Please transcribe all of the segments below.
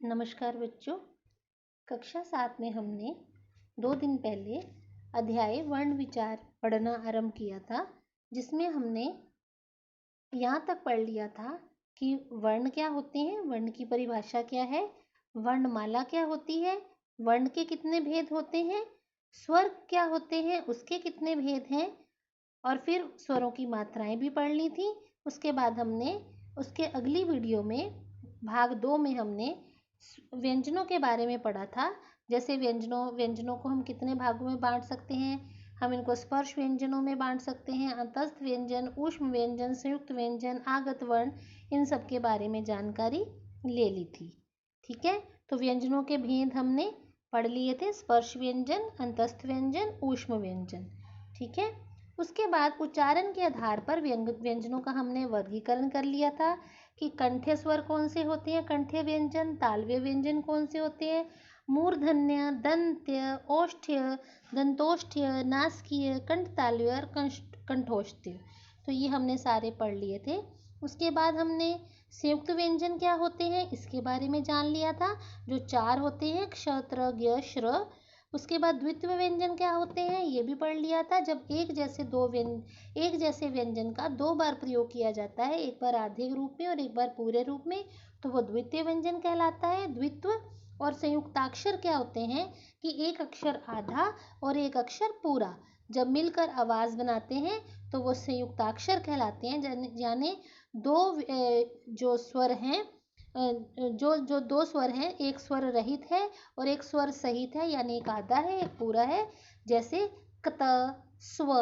नमस्कार बच्चों। कक्षा 7 में हमने 2 दिन पहले अध्याय वर्ण विचार पढ़ना आरंभ किया था, जिसमें हमने यहाँ तक पढ़ लिया था कि वर्ण क्या होते हैं, वर्ण की परिभाषा क्या है, वर्णमाला क्या होती है, वर्ण के कितने भेद होते हैं, स्वर क्या होते हैं, उसके कितने भेद हैं, और फिर स्वरों की मात्राएं भी पढ़ ली थी। उसके बाद हमने उसके अगली वीडियो में भाग 2 में हमने व्यंजनों के बारे में पढ़ा था। जैसे व्यंजनों को हम कितने भागों में बांट सकते हैं। हम इनको स्पर्श व्यंजनों में बांट सकते हैं, अंतस्थ व्यंजन, ऊष्म व्यंजन, संयुक्त व्यंजन, आगत वर्ण, इन सब के बारे में जानकारी ले ली थी। ठीक है, तो व्यंजनों के भेद हमने पढ़ लिए थे, स्पर्श व्यंजन, अंतस्थ व्यंजन, ऊष्म व्यंजन। ठीक है, उसके बाद उच्चारण के आधार पर व्यंजनों का हमने वर्गीकरण कर लिया था कि कंठ्य स्वर कौन से होते हैं, कंठ्य व्यंजन, तालव्य व्यंजन कौन से होते हैं, मूर्धन्य, दंत्य, ओष्ठ्य, दंतोष्ठ्य, नासकीय, कंठतालव्य और कंठोष्ठ्य। तो ये हमने सारे पढ़ लिए थे। उसके बाद हमने संयुक्त व्यंजन क्या होते हैं इसके बारे में जान लिया था, जो 4 होते हैं, क्ष, त्र, ज्ञ, श्र। उसके बाद द्वितीय व्यंजन क्या होते हैं ये भी पढ़ लिया था, जब एक जैसे व्यंजन का 2 बार प्रयोग किया जाता है, एक बार आधे रूप में और एक बार पूरे रूप में, तो वो द्वितीय व्यंजन कहलाता है। द्वित्व और संयुक्ताक्षर क्या होते हैं कि एक अक्षर आधा और एक अक्षर पूरा जब मिलकर आवाज बनाते हैं तो वो संयुक्ताक्षर कहलाते हैं। यानी जो स्वर हैं, जो 2 स्वर हैं, एक स्वर रहित है और एक स्वर सहित है, यानी एक आधा है एक पूरा है। जैसे कत, स्व,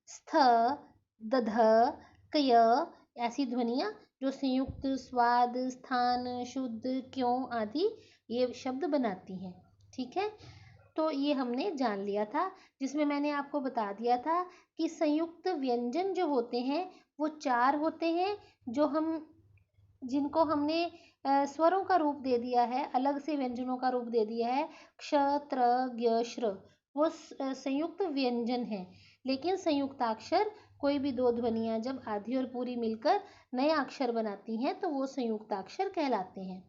स्थ, दध, कय, ऐसी ध्वनियाँ जो संयुक्त स्वाद, स्थान, शुद्ध, क्यों आदि ये शब्द बनाती हैं। ठीक है, तो ये हमने जान लिया था, जिसमें मैंने आपको बता दिया था कि संयुक्त व्यंजन जो होते हैं वो 4 होते हैं, जिनको हमने स्वरों का रूप दे दिया है, अलग से व्यंजनों का रूप दे दिया है। क्ष, त्र, ज्ञ, श्र वो संयुक्त व्यंजन है, लेकिन संयुक्ताक्षर कोई भी 2 ध्वनियाँ जब आधी और पूरी मिलकर नया अक्षर बनाती हैं तो वो संयुक्ताक्षर कहलाते हैं।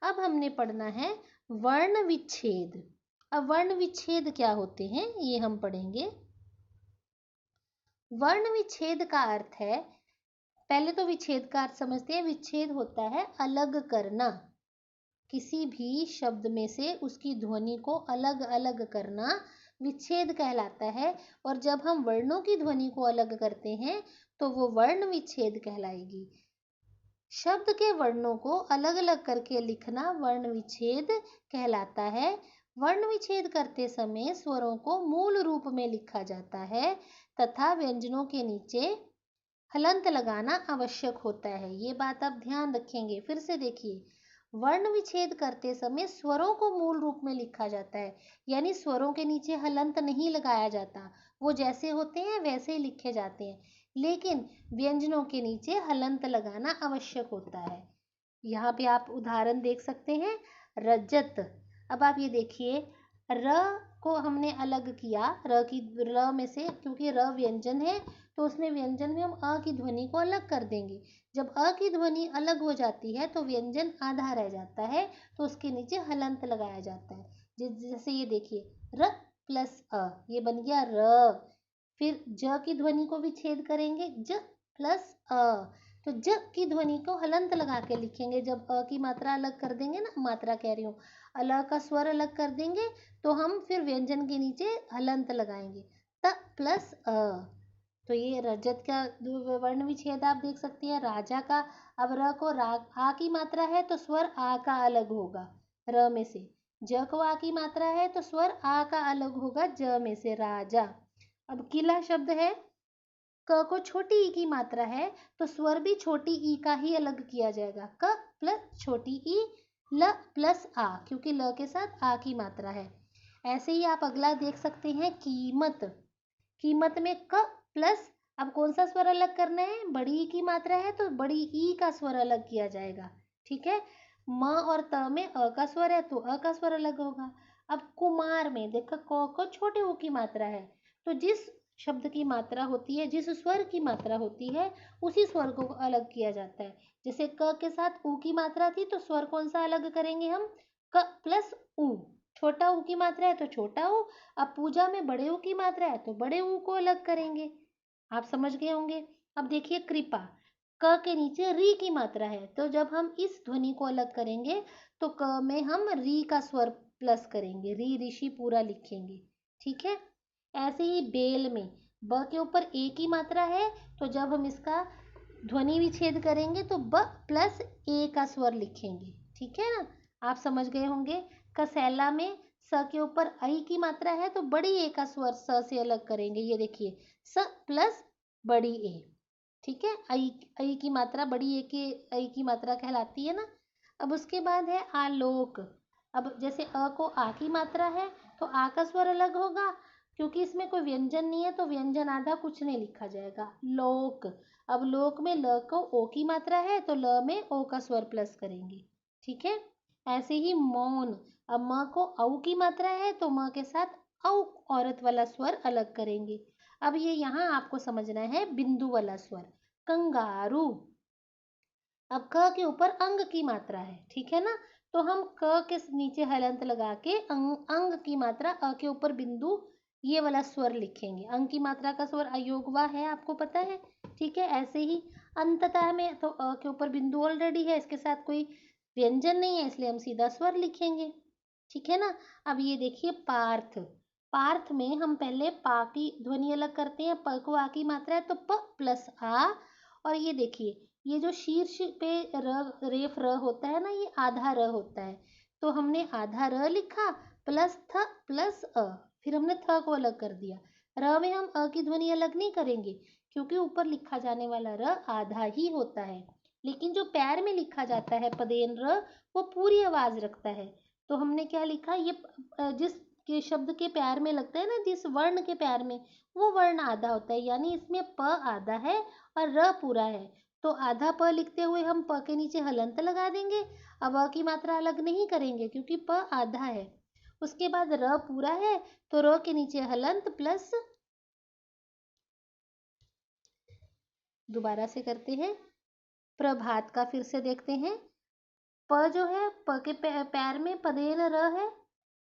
अब हमने पढ़ना है वर्ण विच्छेद। अब वर्ण विच्छेद क्या होते हैं ये हम पढ़ेंगे। वर्ण विच्छेद का अर्थ है, पहले तो विच्छेद का अर्थ समझते हैं। विच्छेद होता है अलग करना, किसी भी शब्द में से उसकी ध्वनि को अलग अलग करना विच्छेद कहलाता है। और जब हम वर्णों की ध्वनि को अलग करते हैं तो वो वर्ण विच्छेद कहलाएगी। शब्द के वर्णों को अलग अलग करके लिखना वर्ण विच्छेद कहलाता है। वर्ण विच्छेद करते समय स्वरों को मूल रूप में लिखा जाता है तथा व्यंजनों के नीचे हलंत लगाना आवश्यक होता है। ये बात आप ध्यान रखेंगे। फिर से देखिए, वर्ण विच्छेद करते समय स्वरों को मूल रूप में लिखा जाता है, यानी स्वरों के नीचे हलंत नहीं लगाया जाता, वो जैसे होते हैं वैसे ही लिखे जाते हैं, लेकिन व्यंजनों के नीचे हलंत लगाना आवश्यक होता है। यहाँ पे आप उदाहरण देख सकते हैं, रजत। अब आप ये देखिए, र को हमने अलग किया, र में से, क्योंकि र व्यंजन है तो उसमें व्यंजन में हम अ की ध्वनि को अलग कर देंगे। जब अ की ध्वनि अलग हो जाती है तो व्यंजन आधा रह जाता है, तो उसके नीचे हलंत लगाया जाता है। जैसे ये देखिए, र प्लस अ, ये बन गया र। फिर ज की ध्वनि को विच्छेद करेंगे, ज प्लस अ, तो ज की ध्वनि को हलंत लगा के लिखेंगे। जब अ की मात्रा अलग कर देंगे ना, मात्रा कह रही हूँ, अल का स्वर अलग कर देंगे तो हम फिर व्यंजन के नीचे हलंत लगाएंगे, त प्लस अ। तो ये रजत का वर्ण विच्छेद आप देख सकते हैं। राजा का, अब र को आ की मात्रा है तो स्वर आ का अलग होगा र में से। ज को आ की मात्रा है तो स्वर आ का अलग होगा ज में से, राजा। अब किला शब्द है, क को छोटी ई की मात्रा है तो स्वर भी छोटी ई का ही अलग किया जाएगा, क प्लस छोटी ई, ल प्लस आ, क्योंकि ल के साथ आ की मात्रा है। ऐसे ही आप अगला देख सकते हैं, कीमत। कीमत में क प्लस, अब कौन सा स्वर अलग करना है, बड़ी ई की मात्रा है तो बड़ी ई का स्वर अलग किया जाएगा। ठीक है, म और त में अ का स्वर है तो अ का स्वर अलग होगा। अब कुमार में देखो, क को छोटे ऊ की मात्रा है तो जिस शब्द की मात्रा होती है, जिस स्वर की मात्रा होती है उसी स्वर को अलग किया जाता है। जैसे क के साथ ऊ की मात्रा थी तो स्वर कौन सा अलग करेंगे हम, क प्लस ऊ। छोटा ऊ की मात्रा है तो छोटा ऊ, अब पूजा में बड़े ऊ की मात्रा है तो बड़े ऊ को अलग करेंगे। आप समझ गए होंगे। अब देखिए कृपा, क के नीचे री की मात्रा है तो जब हम इस ध्वनि को अलग करेंगे तो क में हम री का स्वर प्लस करेंगे, री ऋषि पूरा लिखेंगे। ठीक है। ऐसे ही बेल में ब के ऊपर ए की मात्रा है तो जब हम इसका ध्वनि विच्छेद करेंगे तो ब प्लस ए का स्वर लिखेंगे। ठीक है ना, आप समझ गए होंगे। कसैला में स के ऊपर आई की मात्रा है तो बड़ी ए का स्वर स से अलग करेंगे। ये देखिए स प्लस बड़ी ए। ठीक है, आई की मात्रा बड़ी ए की आई की मात्रा कहलाती है ना। अब उसके बाद है आलोक। अब जैसे अ को आ की मात्रा है तो आ का स्वर अलग होगा, क्योंकि इसमें कोई व्यंजन नहीं है तो व्यंजन आधा कुछ नहीं लिखा जाएगा। लोक, अब लोक में ल को ओ की मात्रा है तो ल में ओ का स्वर प्लस करेंगे। ठीक है। ऐसे ही मौन, अब म को औ की मात्रा है तो म के साथ औ औरत वाला स्वर अलग करेंगे। अब ये यहाँ आपको समझना है बिंदु वाला स्वर। कंगारू, अब क के ऊपर अंग की मात्रा है, ठीक है ना, तो हम क के नीचे हलंत लगा के अंग की मात्रा अ के ऊपर बिंदु ये वाला स्वर लिखेंगे। अंग की मात्रा का स्वर अयोगवा है, आपको पता है। ठीक है। ऐसे ही अंततः में तो अ के ऊपर बिंदु ऑलरेडी है, इसके साथ कोई व्यंजन नहीं है इसलिए हम सीधा स्वर लिखेंगे। ठीक है ना। अब ये देखिए पार्थ, पार्थ में हम पहले पा की ध्वनि अलग करते हैं, प को आ की मात्रा है तो प प्लस आ। और ये देखिए ये जो शीर्ष पे र रेफ र होता है ना, ये आधा र होता है तो हमने आधा र लिखा प्लस थ प्लस अ, फिर हमने थ को अलग कर दिया। र में हम अ की ध्वनि अलग नहीं करेंगे क्योंकि ऊपर लिखा जाने वाला र आधा ही होता है, लेकिन जो पैर में लिखा जाता है पदेन र वो पूरी आवाज रखता है। तो हमने क्या लिखा, ये जिस के शब्द के पैर में लगता है ना, जिस वर्ण के पैर में, वो वर्ण आधा होता है, यानी इसमें प आधा है और र पूरा है। तो आधा प लिखते हुए हम प के नीचे हलंत लगा देंगे। अब अ की मात्रा अलग नहीं करेंगे क्योंकि प आधा है। उसके बाद र पूरा है तो र के नीचे हलंत प्लस, दोबारा से करते हैं प्रभात का, फिर से देखते हैं। प जो है प के पैर में पदेन र है,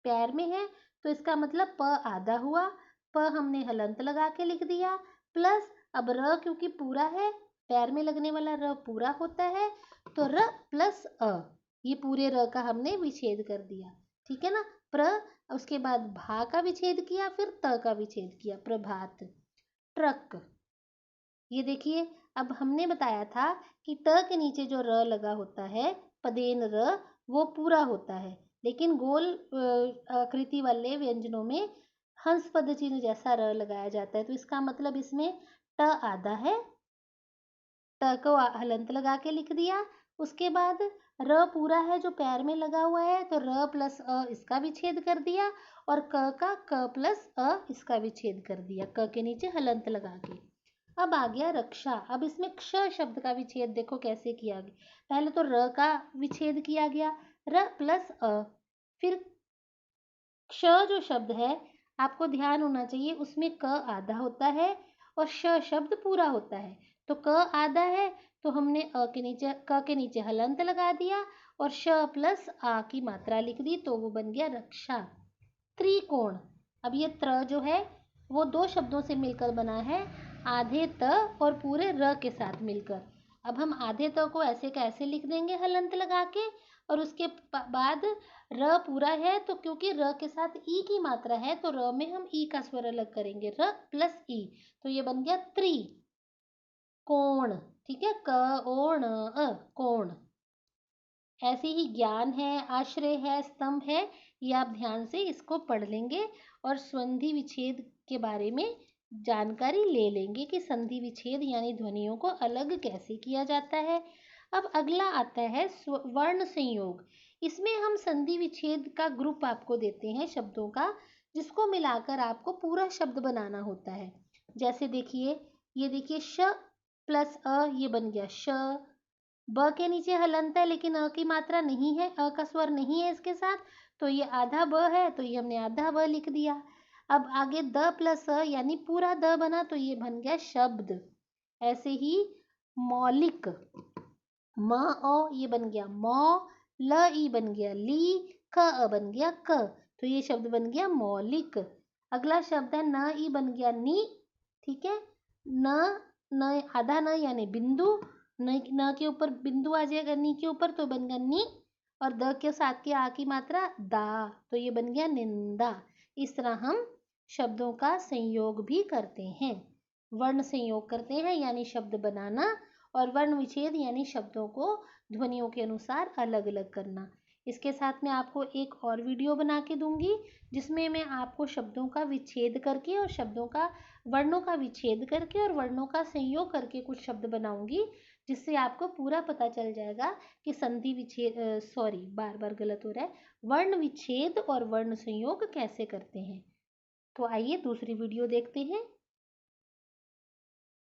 पैर में है तो इसका मतलब प आधा हुआ, प हमने हलंत लगा के लिख दिया प्लस अब र क्योंकि पूरा है, पैर में लगने वाला र पूरा होता है तो र प्लस अ, ये पूरे र का हमने विच्छेद कर दिया। ठीक है ना। प्र, उसके बाद भा का विच्छेद किया, फिर त का विच्छेद किया, प्रभात। ट्रक, ये देखिए अब हमने बताया था कि ट के नीचे जो र लगा होता है पदेन र वो पूरा होता है, लेकिन गोल आकृति वाले व्यंजनों में हंस पद चिन्ह जैसा र लगाया जाता है, तो इसका मतलब इसमें ट आधा है, ट को हलंत लगा के लिख दिया। उसके बाद र पूरा है जो पैर में लगा हुआ है तो र प्लस अ इसका विच्छेद कर दिया, और क का क प्लस अ इसका विच्छेद कर दिया, क के नीचे हलंत लगा के। अब आ गया रक्षा। अब इसमें क्ष शब्द का विच्छेद देखो कैसे किया गया। पहले तो र का विच्छेद किया गया, र प्लस अ, फिर क्ष जो शब्द है आपको ध्यान होना चाहिए उसमें क आधा होता है और श शब्द पूरा होता है। तो क आधा है तो हमने अ के नीचे क के नीचे हलंत लगा दिया और श प्लस आ की मात्रा लिख दी तो वो बन गया रक्षा। त्रिकोण, अब ये त्र जो है वो दो शब्दों से मिलकर बना है, आधे त और पूरे र के साथ मिलकर। अब हम आधे त को ऐसे का ऐसे लिख देंगे हलंत लगा के, और उसके बाद र पूरा है तो क्योंकि र के साथ ई की मात्रा है तो र में हम ई का स्वर अलग करेंगे, र प्लस ई, तो ये बन गया त्रि कोण। ठीक है, क ओ ण अ, कोण। ऐसे ही ज्ञान है, आश्रय है, स्तंभ है, ये आप ध्यान से इसको पढ़ लेंगे और संधि विच्छेद के बारे में जानकारी ले लेंगे कि संधि विच्छेद यानी ध्वनियों को अलग कैसे किया जाता है। अब अगला आता है वर्ण संयोग। इसमें हम संधि विच्छेद का ग्रुप आपको देते हैं शब्दों का, जिसको मिलाकर आपको पूरा शब्द बनाना होता है। जैसे देखिए, ये देखिए श प्लस अ, ये बन गया श। ब के नीचे हलंत है लेकिन अ की मात्रा नहीं है, अ का स्वर नहीं है इसके साथ, तो ये आधा ब है तो ये हमने आधा ब लिख दिया। अब आगे द प्लस अ यानी पूरा द बना तो ये बन गया शब्द। ऐसे ही मौलिक, म ओ ये बन गया मौ, ल ई बन गया ली, क अ बन गया क, तो ये शब्द बन गया मौलिक। अगला शब्द है न ई बन गया नी, ठीक है। न न आधा न यानी बिंदु, न के ऊपर बिंदु आ जाएगा नी के ऊपर तो बन गया नी, और द के साथ की आ की मात्रा दा, तो ये बन गया निंदा। इस तरह हम शब्दों का संयोग भी करते हैं। वर्ण संयोग करते हैं यानी शब्द बनाना, और वर्ण विच्छेद यानी शब्दों को ध्वनियों के अनुसार अलग अलग करना। इसके साथ मैं आपको एक और वीडियो बना के दूंगी जिसमें मैं आपको शब्दों का विच्छेद करके और शब्दों का वर्णों का विच्छेद करके और वर्णों का संयोग करके कुछ शब्द बनाऊंगी, जिससे आपको पूरा पता चल जाएगा कि संधि विच्छेद सॉरी बार बार गलत हो रहा है, वर्ण विच्छेद और वर्ण संयोग कैसे करते हैं। तो आइए दूसरी वीडियो देखते हैं।